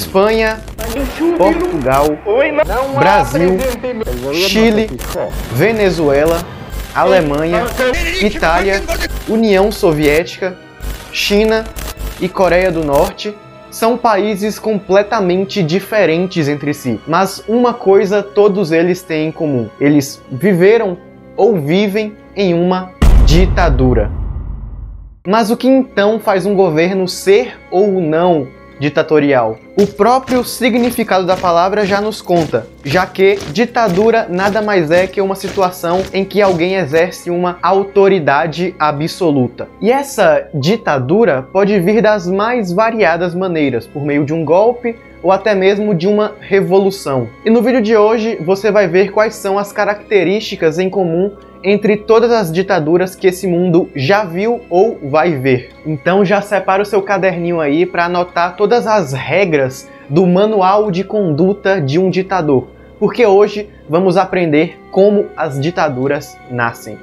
Espanha, Portugal, Brasil, Chile, Venezuela, Alemanha, Itália, União Soviética, China e Coreia do Norte são países completamente diferentes entre si, mas uma coisa todos eles têm em comum: eles viveram ou vivem em uma ditadura. Mas o que então faz um governo ser ou não ditatorial? O próprio significado da palavra já nos conta, já que ditadura nada mais é que uma situação em que alguém exerce uma autoridade absoluta. E essa ditadura pode vir das mais variadas maneiras, por meio de um golpe ou até mesmo de uma revolução. E no vídeo de hoje você vai ver quais são as características em comum entre todas as ditaduras que esse mundo já viu ou vai ver. Então já separa o seu caderninho aí para anotar todas as regras do manual de conduta de um ditador, porque hoje vamos aprender como as ditaduras nascem.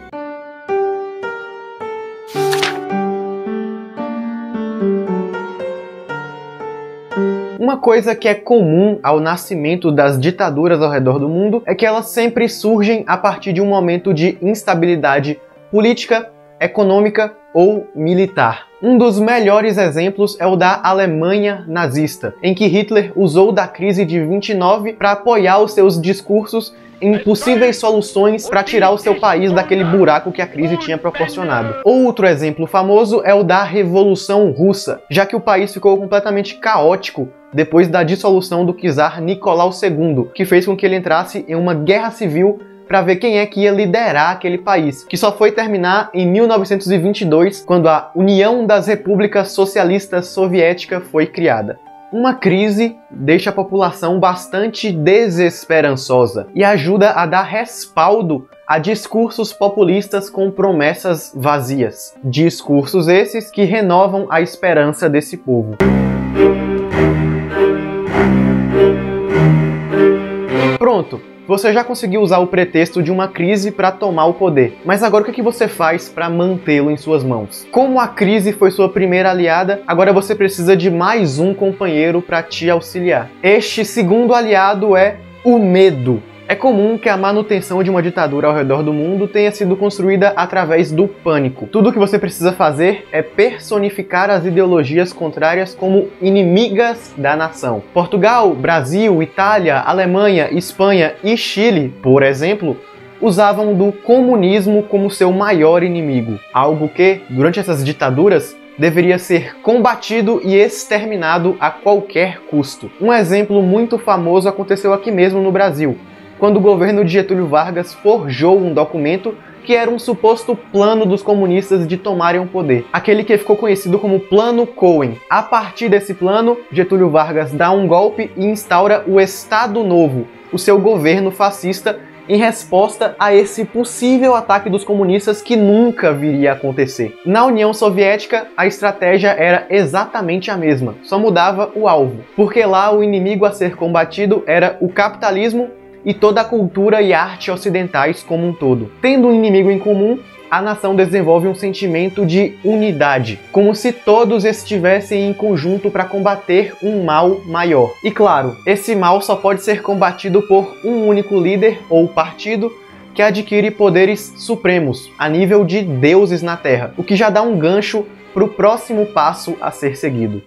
Uma coisa que é comum ao nascimento das ditaduras ao redor do mundo é que elas sempre surgem a partir de um momento de instabilidade política, econômica ou militar. Um dos melhores exemplos é o da Alemanha nazista, em que Hitler usou da crise de 29 para apoiar os seus discursos em possíveis soluções para tirar o seu país daquele buraco que a crise tinha proporcionado. Outro exemplo famoso é o da Revolução Russa, já que o país ficou completamente caótico depois da dissolução do czar Nicolau II, que fez com que ele entrasse em uma guerra civil para ver quem é que ia liderar aquele país, que só foi terminar em 1922, quando a União das Repúblicas Socialistas Soviética foi criada. Uma crise deixa a população bastante desesperançosa e ajuda a dar respaldo a discursos populistas com promessas vazias. Discursos esses que renovam a esperança desse povo. Pronto! Você já conseguiu usar o pretexto de uma crise para tomar o poder, mas agora o que você faz para mantê-lo em suas mãos? Como a crise foi sua primeira aliada, agora você precisa de mais um companheiro para te auxiliar. Este segundo aliado é o medo. É comum que a manutenção de uma ditadura ao redor do mundo tenha sido construída através do pânico. Tudo o que você precisa fazer é personificar as ideologias contrárias como inimigas da nação. Portugal, Brasil, Itália, Alemanha, Espanha e Chile, por exemplo, usavam do comunismo como seu maior inimigo. Algo que, durante essas ditaduras, deveria ser combatido e exterminado a qualquer custo. Um exemplo muito famoso aconteceu aqui mesmo no Brasil, quando o governo de Getúlio Vargas forjou um documento que era um suposto plano dos comunistas de tomarem o poder. Aquele que ficou conhecido como Plano Cohen. A partir desse plano, Getúlio Vargas dá um golpe e instaura o Estado Novo, o seu governo fascista, em resposta a esse possível ataque dos comunistas que nunca viria a acontecer. Na União Soviética, a estratégia era exatamente a mesma, só mudava o alvo, porque lá o inimigo a ser combatido era o capitalismo e toda a cultura e arte ocidentais como um todo. Tendo um inimigo em comum, a nação desenvolve um sentimento de unidade, como se todos estivessem em conjunto para combater um mal maior. E claro, esse mal só pode ser combatido por um único líder ou partido que adquire poderes supremos, a nível de deuses na Terra, o que já dá um gancho para o próximo passo a ser seguido.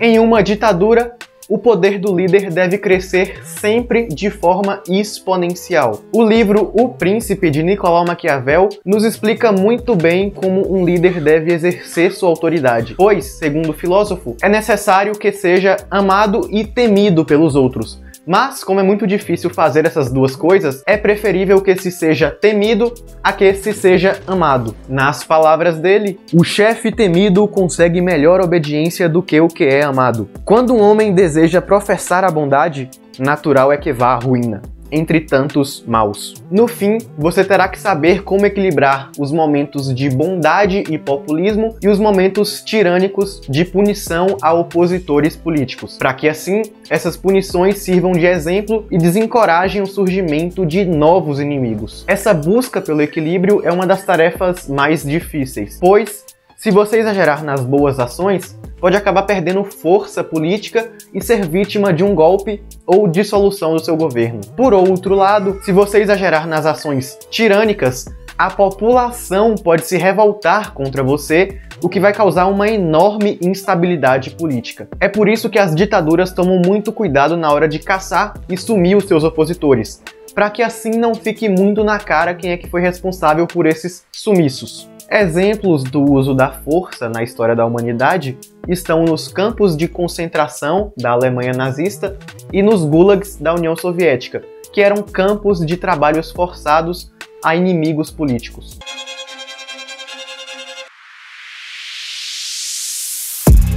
Em uma ditadura, o poder do líder deve crescer sempre de forma exponencial. O livro O Príncipe, de Nicolau Maquiavel, nos explica muito bem como um líder deve exercer sua autoridade, pois, segundo o filósofo, é necessário que seja amado e temido pelos outros. Mas, como é muito difícil fazer essas duas coisas, é preferível que se seja temido a que se seja amado. Nas palavras dele, o chefe temido consegue melhor obediência do que o que é amado. Quando um homem deseja professar a bondade, natural é que vá à ruína, entre tantos maus. No fim, você terá que saber como equilibrar os momentos de bondade e populismo e os momentos tirânicos de punição a opositores políticos, para que assim essas punições sirvam de exemplo e desencorajem o surgimento de novos inimigos. Essa busca pelo equilíbrio é uma das tarefas mais difíceis, pois Se você exagerar nas boas ações, pode acabar perdendo força política e ser vítima de um golpe ou dissolução do seu governo. Por outro lado, se você exagerar nas ações tirânicas, a população pode se revoltar contra você, o que vai causar uma enorme instabilidade política. É por isso que as ditaduras tomam muito cuidado na hora de caçar e sumir os seus opositores, para que assim não fique muito na cara quem é que foi responsável por esses sumiços. Exemplos do uso da força na história da humanidade estão nos campos de concentração da Alemanha nazista e nos gulags da União Soviética, que eram campos de trabalhos forçados a inimigos políticos.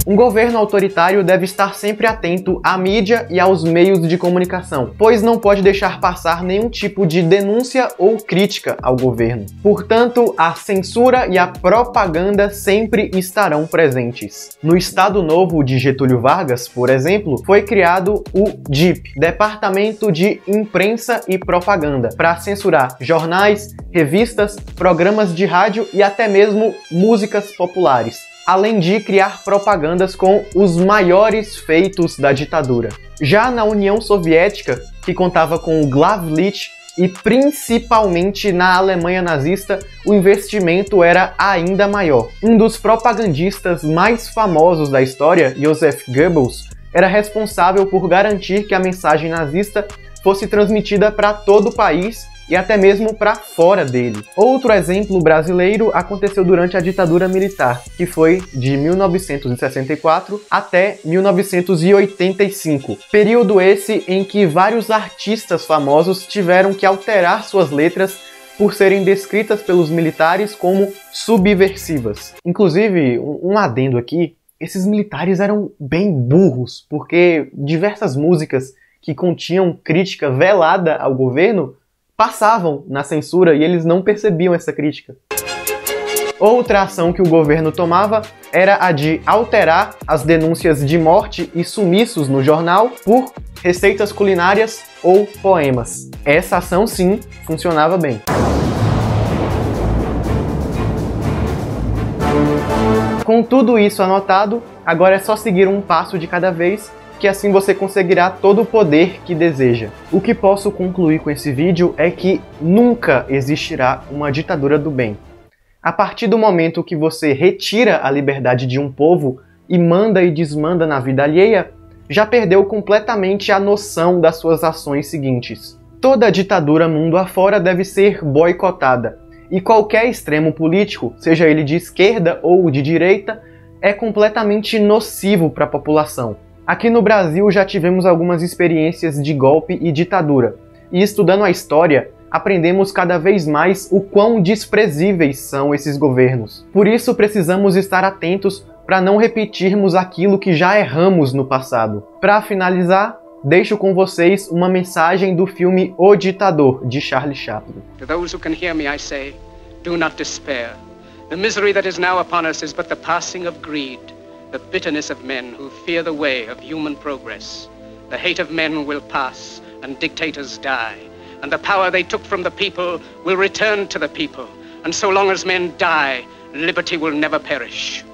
Um governo autoritário deve estar sempre atento à mídia e aos meios de comunicação, pois não pode deixar passar nenhum tipo de denúncia ou crítica ao governo. Portanto, a censura e a propaganda sempre estarão presentes. No Estado Novo de Getúlio Vargas, por exemplo, foi criado o DIP, Departamento de Imprensa e Propaganda, para censurar jornais, revistas, programas de rádio e até mesmo músicas populares, além de criar propagandas com os maiores feitos da ditadura. Já na União Soviética, que contava com o Glavlit, e principalmente na Alemanha nazista, o investimento era ainda maior. Um dos propagandistas mais famosos da história, Joseph Goebbels, era responsável por garantir que a mensagem nazista fosse transmitida para todo o país e até mesmo para fora dele. Outro exemplo brasileiro aconteceu durante a ditadura militar, que foi de 1964 até 1985. Período esse em que vários artistas famosos tiveram que alterar suas letras por serem descritas pelos militares como subversivas. Inclusive, um adendo aqui, esses militares eram bem burros, porque diversas músicas que continham crítica velada ao governo passavam na censura e eles não percebiam essa crítica. Outra ação que o governo tomava era a de alterar as denúncias de morte e sumiços no jornal por receitas culinárias ou poemas. Essa ação, sim, funcionava bem. Com tudo isso anotado, agora é só seguir um passo de cada vez, que assim você conseguirá todo o poder que deseja. O que posso concluir com esse vídeo é que nunca existirá uma ditadura do bem. A partir do momento que você retira a liberdade de um povo e manda e desmanda na vida alheia, já perdeu completamente a noção das suas ações seguintes. Toda ditadura mundo afora deve ser boicotada, e qualquer extremo político, seja ele de esquerda ou de direita, é completamente nocivo para a população. Aqui no Brasil já tivemos algumas experiências de golpe e ditadura, e estudando a história, aprendemos cada vez mais o quão desprezíveis são esses governos. Por isso precisamos estar atentos para não repetirmos aquilo que já erramos no passado. Para finalizar, deixo com vocês uma mensagem do filme O Ditador, de Charlie Chaplin. To those who can hear me, I say, do not despair. The misery that is now upon us is but the passing of greed. The bitterness of men who fear the way of human progress. The hate of men will pass, and dictators die. And the power they took from the people will return to the people. And so long as men die, liberty will never perish.